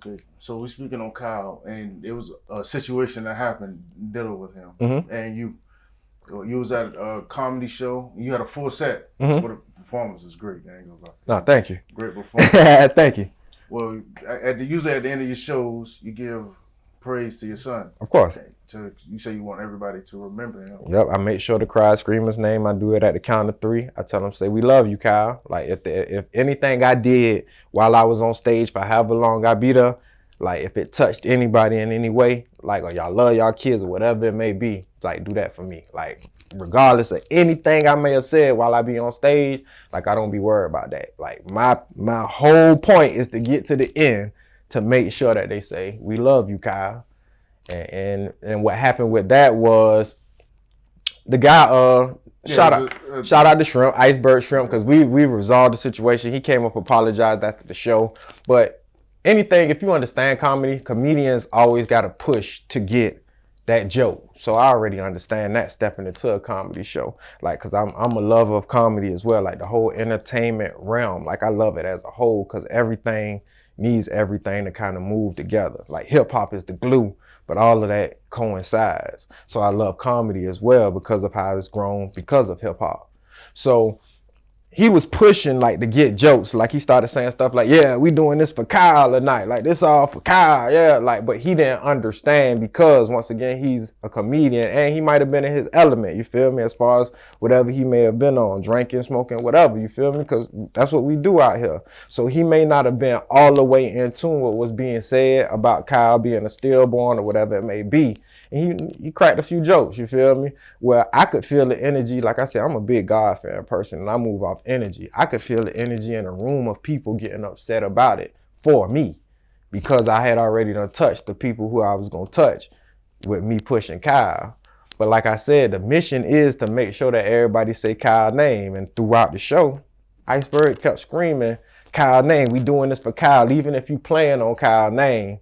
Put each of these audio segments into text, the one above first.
Okay, so we're speaking on Kyle, and it was a situation that happened dealing with him, and you was at a comedy show. You had a full set. But the performance was great. I ain't gonna lie. No, thank you. Great performance. Thank you. Well, usually at the end of your shows, you give praise to your son. Of course. You say you want everybody to remember him. Yep, I make sure to crowd scream his name. I do it at the count of 3. I tell him, say, we love you, Kyle. Like, if anything I did while I was on stage for however long I be there, like, if it touched anybody in any way, like, or y'all love y'all kids or whatever it may be, like, do that for me. Like, regardless of anything I may have said while I be on stage, like, I don't be worried about that. Like, my whole point is to get to the end to make sure that they say, we love you, Kyle. And what happened with that was the guy shout out to Shrimp, Iceberg Shrimp, because we resolved the situation. He came up, apologized after the show. But anything, if you understand comedy, comedians always got to push to get that joke. So I already understand that stepping into a comedy show. Like, because I'm a lover of comedy as well, like the whole entertainment realm. Like, I love it as a whole because everything needs everything to kind of move together. Like, hip hop is the glue, but all of that coincides. So I love comedy as well because of how it's grown because of hip hop. So he was pushing like to get jokes. Like, he started saying stuff like, yeah, we doing this for Kyle tonight. Like, this all for Kyle. Yeah. Like, but he didn't understand because once again, he's a comedian and he might've been in his element. You feel me? As far as whatever he may have been on, drinking, smoking, whatever, you feel me? Because that's what we do out here. So he may not have been all the way in tune with what's being said about Kyle being a stillborn or whatever it may be. And he cracked a few jokes, you feel me? Where I could feel the energy. Like I said, I'm a big God fan person and I move off energy. I could feel the energy in a room of people getting upset about it for me because I had already done touched the people who I was going to touch with me pushing Kyle. But like I said, the mission is to make sure that everybody say Kyle's name. And throughout the show, Iceberg kept screaming Kyle's name. We doing this for Kyle. Even if you playing on Kyle's name,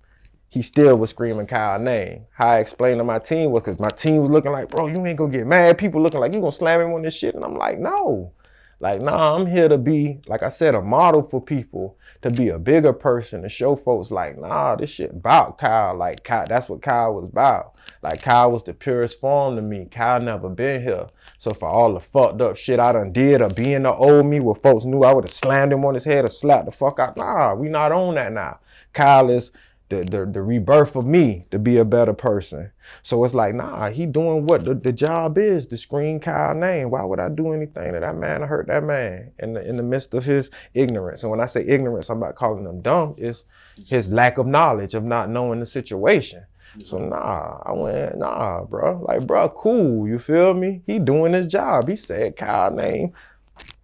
he still was screaming Kyle's name. How I explained to my team was because my team was looking like, bro, you ain't gonna get mad. People looking like you gonna slam him on this shit. And I'm like, no. Like, nah, I'm here to be, like I said, a model for people, to be a bigger person, to show folks like, nah, this shit about Kyle. Like, Kyle, that's what Kyle was about. Like, Kyle was the purest form to me. Kyle never been here. So for all the fucked up shit I done did or being the old me where folks knew I would have slammed him on his head or slapped the fuck out. Nah, we not on that now. Kyle is the rebirth of me to be a better person. So it's like, nah, he doing what the job is, to scream Kyle's name. Why would I do anything to that man or hurt that man in the midst of his ignorance? And when I say ignorance, I'm not calling him dumb. It's his lack of knowledge of not knowing the situation. So nah, I went, nah, bro. Like, bro, cool, you feel me? He doing his job. He said Kyle's name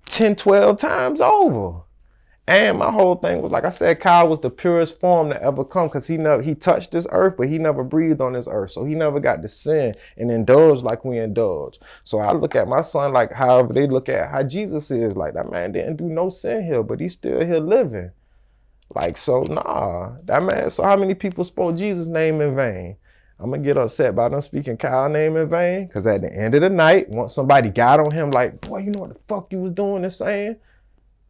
10, 12 times over. And my whole thing was, like I said, Kyle was the purest form to ever come because he touched this earth, but he never breathed on this earth. So he never got to sin and indulge like we indulge. So I look at my son like however they look at how Jesus is. Like, that man didn't do no sin here, but he's still here living. Like, so nah, that man, so how many people spoke Jesus' name in vain? I'm going to get upset by them speaking Kyle's name in vain because at the end of the night, once somebody got on him like, boy, you know what the fuck you was doing and saying?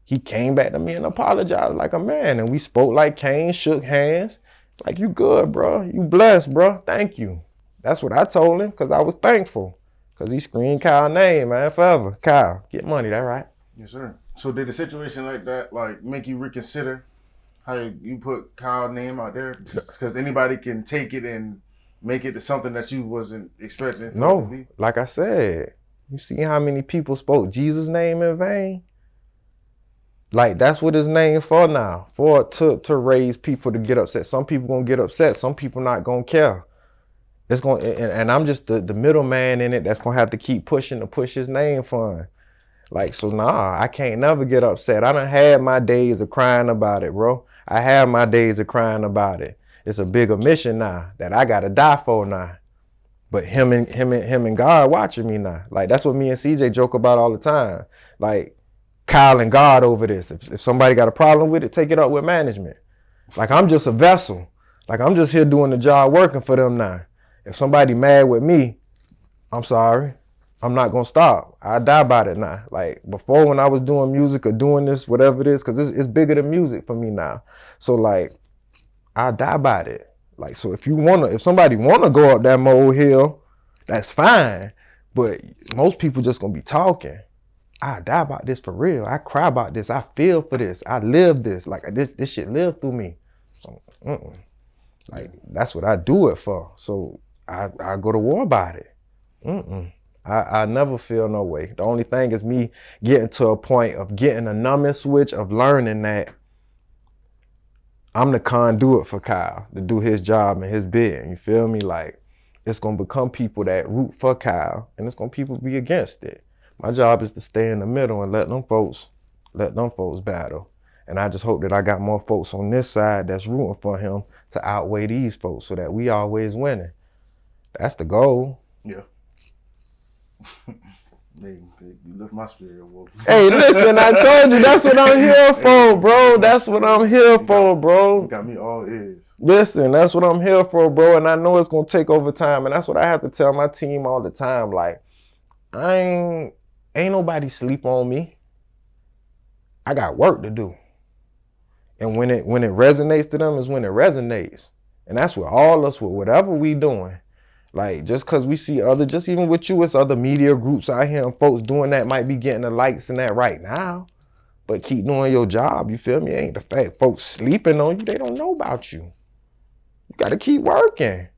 He came back to me and apologized like a man. And we spoke like Cain, shook hands. Like, you good, bro. You blessed, bro. Thank you. That's what I told him because I was thankful. Because he screamed Kyle's name, man, forever. Kyle, get money, that right? Yes, sir. So did a situation like that, like, make you reconsider how you put Kyle's name out there? Because anybody can take it and make it to something that you wasn't expecting. No, like I said, you see how many people spoke Jesus' name in vain? Like, that's what his name for now, to raise people to get upset. Some people gonna get upset. Some people not gonna care. It's gonna, and I'm just the middleman in it that's gonna have to keep pushing to push his name for him. Like, so nah, I can't never get upset. I done had my days of crying about it, bro. I have my days of crying about it. It's a bigger mission now that I gotta die for now. But him and God watching me now. Like, that's what me and CJ joke about all the time. Like, Kyle and God over this. If somebody got a problem with it, take it up with management. Like, I'm just a vessel. Like, I'm just here doing the job working for them now. If somebody mad with me, I'm sorry. I'm not going to stop. I die by it now. Like, before when I was doing music or doing this, whatever it is, because it's bigger than music for me now. So, like, I'll die by that. Like, so if somebody wanna go up that molehill, that's fine. But most people just gonna be talking. I die about this for real. I cry about this. I feel for this. I live this. Like this shit lived through me. So, like that's what I do it for. So I go to war about it. I never feel no way. The only thing is me getting to a point of getting a numbing switch of learning that I'm the conduit for Kyle to do his job and his bid. You feel me? Like it's gonna become people that root for Kyle and it's gonna people be against it. My job is to stay in the middle and let them folks battle. And I just hope that I got more folks on this side that's rooting for him to outweigh these folks so that we always winning. That's the goal. Yeah. You lift my spirit, Wolf. Hey, listen, I told you that's what I'm here for, bro. That's what I'm here for, bro. You got me all ears. Listen, that's what I'm here for, bro. And I know it's gonna take over time. And that's what I have to tell my team all the time. Like, ain't nobody sleep on me. I got work to do. And when it resonates to them is when it resonates. And that's with all us, with whatever we doing. Like, just because we see just even with you, it's other media groups out here and folks doing that might be getting the likes and that right now. But keep doing your job, you feel me? It ain't the fact folks sleeping on you, they don't know about you. You got to keep working.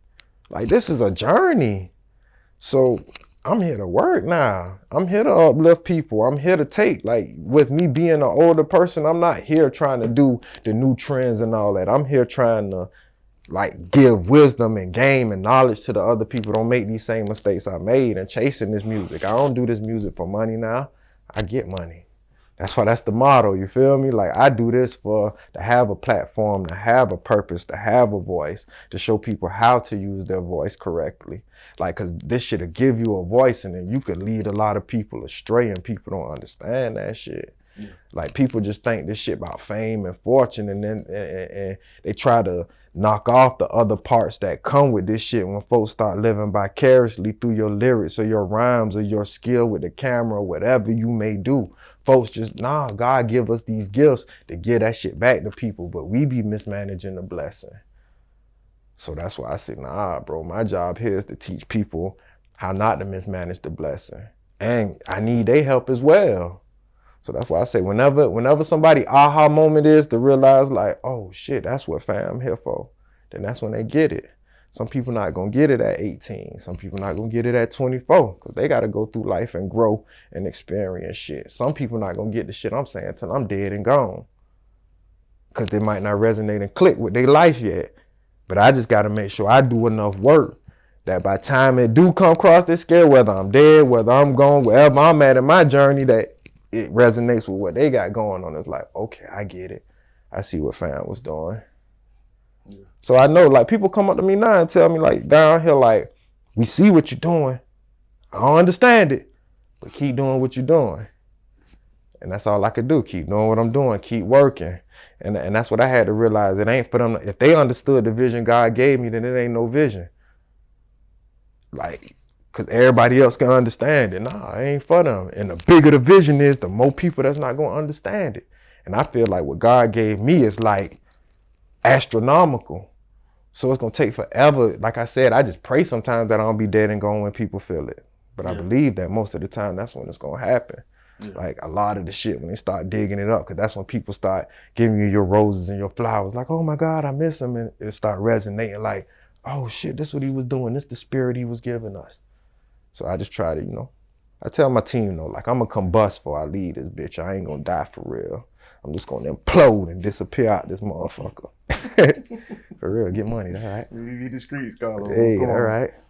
Like, this is a journey. So I'm here to work now. I'm here to uplift people. I'm here to take, like, with me being an older person, I'm not here trying to do the new trends and all that. I'm here trying to, like, give wisdom and game and knowledge to the other people. Don't make these same mistakes I made and chasing this music. I don't do this music for money now. I get money. That's why that's the motto, you feel me? Like, I do this to have a platform, to have a purpose, to have a voice, to show people how to use their voice correctly. Like, because this shit'll give you a voice and then you could lead a lot of people astray and people don't understand that shit. Yeah. Like, people just think this shit about fame and fortune and then and they try to knock off the other parts that come with this shit when folks start living vicariously through your lyrics or your rhymes or your skill with the camera, whatever you may do. Folks just, God give us these gifts to give that shit back to people, but we be mismanaging the blessing. So that's why I say, bro, my job here is to teach people how not to mismanage the blessing. And I need their help as well. So that's why I say whenever somebody aha moment is to realize like, oh shit, that's what fam here for, then that's when they get it. Some people not gonna get it at 18. Some people not gonna get it at 24 because they gotta go through life and grow and experience shit. Some people not gonna get the shit I'm saying till I'm dead and gone because they might not resonate and click with their life yet. But I just gotta make sure I do enough work that by the time it do come across this scale, whether I'm dead, whether I'm gone, wherever I'm at in my journey, that it resonates with what they got going on. It's like, okay, I get it. I see what fam was doing. Yeah. So I know, like, people come up to me now and tell me, like, down here, like, we see what you're doing. I don't understand it, but keep doing what you're doing. And that's all I could do. Keep doing what I'm doing. Keep working. And that's what I had to realize. It ain't for them. If they understood the vision God gave me, then it ain't no vision. Like, because everybody else can understand it. Nah, it ain't for them. And the bigger the vision is, the more people that's not going to understand it. And I feel like what God gave me is like astronomical. So it's going to take forever. Like I said, I just pray sometimes that I don't be dead and gone when people feel it. But I believe that most of the time that's when it's going to happen. Yeah. Like a lot of the shit when they start digging it up, because that's when people start giving you your roses and your flowers. Like, oh my God, I miss him. And it start resonating like, oh shit, this is what he was doing. This is the spirit he was giving us. So I just try to, I tell my team, like, I'm going to combust before I leave this bitch. I ain't going to die for real. I'm just going to implode and disappear out this motherfucker. For real, get money, all right? We be discreet, Carlo. Hey, all right.